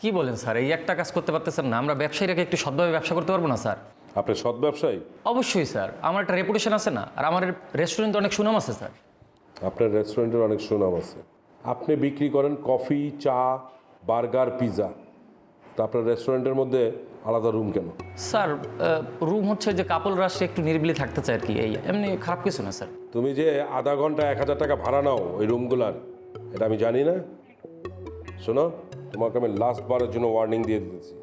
কি বলেন স্যার, এই একটা কাজ করতে পারতেছেন না? আমরা ব্যবসায়ীরাকে একটু সৎভাবে ব্যবসা করতে পারবো না স্যার? আপনি সৎ ব্যবসায়ী? অবশ্যই স্যার, আমার একটা রেপুটেশন আছে না, আর আমার রেস্টুরেন্টে অনেক সুনাম আছে স্যার। আপনার রেস্টুরেন্টের অনেক সুনাম আছে। আপনি বিক্রি করেন কফি, চা, বার্গার, পিৎজা। তা আপনার রেস্টুরেন্টের মধ্যে আলাদা রুম কেন? স্যার রুম হচ্ছে যে কাপল রাশে একটু নিরিবিলি থাকতে চায় আর কি, এই এমনি খারাপ কিছু না স্যার। তুমি যে আধা ঘন্টা 1000 টাকা ভাড়া নাও ওই রুমগুলার, এটা আমি জানি না? শোনো, তোমাকে আমি লাস্ট বারের জন্য ওয়ার্নিং দিয়ে দিতেছি,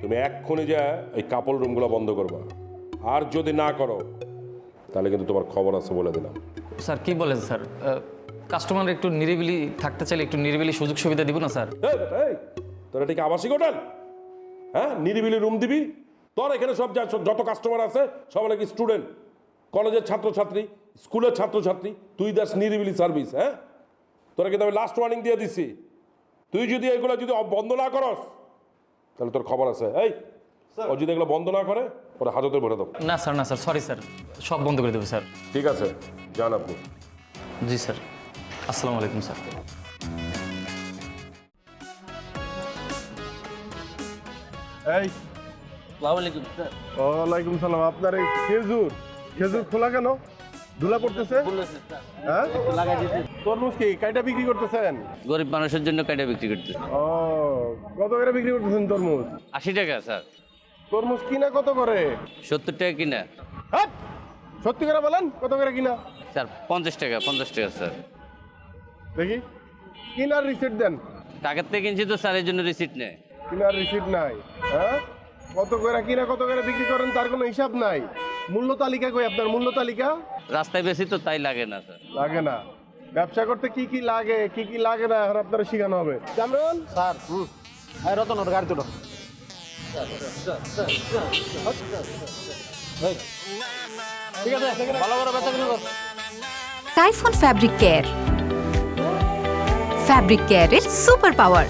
তুমি এক্ষুনি যা এই কাপল রুমগুলো বন্ধ করবা। আর যদি না করো তাহলে কিন্তু তোমার খবর আছে বলে দিলাম। স্যার কি বলেন স্যার, কাস্টমার একটু নিরিবিলি থাকতে চাইলে একটু নিরিবিলি সুযোগ সুবিধা দিব না স্যার? এই বেটা, এই, তোর এটা কি আবাসিক হোটেল? হ্যাঁ, নিরিবিলি রুম দিবি? তোর এখানে সব যত কাস্টমার আছে সব নাকি স্টুডেন্ট, কলেজের ছাত্রছাত্রী, স্কুলের ছাত্রছাত্রী। তুই দাস নিরিবিলি সার্ভিস? হ্যাঁ, তোরা কিন্তু আমি লাস্ট ওয়ার্নিং দিয়ে দিচ্ছি, তুই যদি এগুলো যদি বন্ধ না করস তাহলে তোর খবর আছে। এই, ও যদি এগুলো বন্ধ না করে ওরা হাজতে ভরে দাও। না স্যার, না স্যার, সরি স্যার, সব বন্ধ করে দেবো স্যার। ঠিক আছে, যান আপনি। জি স্যার, আসসালামু আলাইকুম স্যার। এই ওয়ালাইকুম সালাম। আপনার এই খেজুর খেজুর খোলা কেন? ধুলা পড়তেছে? হ্যাঁ, তরমুজ কি কাইটা বিক্রি করতেছেন? গরিব মানুষের জন্য কাইটা বিক্রি করতেছে। ও, কত করে বিক্রি করতেছেন তরমুজ? 80 টাকা স্যার। তরমুজ কিনা কত করে? 70 টাকা কিনা। হ্যাঁ, সত্যি করে বলেন, কত করে কিনা? স্যার 50 টাকা স্যার। দেখি কিনার রিসিট দেন। টাকার থেকে কিনছি তো স্যার, এই জন্য রিসিট নেই। কিনার রিসিট নাই? হ্যাঁ, কত করে কিনা কত করে বিক্রি করেন তার কোনো হিসাব নাই? মূল্য তালিকা কই আপনার? মূল্য তালিকা রাস্তায় বেশি তো তাই লাগে না স্যার। লাগে না? ব্যবসা করতে কি কি লাগে কি কি লাগে না এখন আপনারা শেখানো হবে। জামরুল স্যার রতন ওর গাড়ি তুলো। ঠিক আছে, ভালো করে ব্যথা কিনে কর। টাইফুন ফ্যাব্রিক কেয়ার, ফ্যাব্রিক কেয়ারের সুপার পাওয়ার।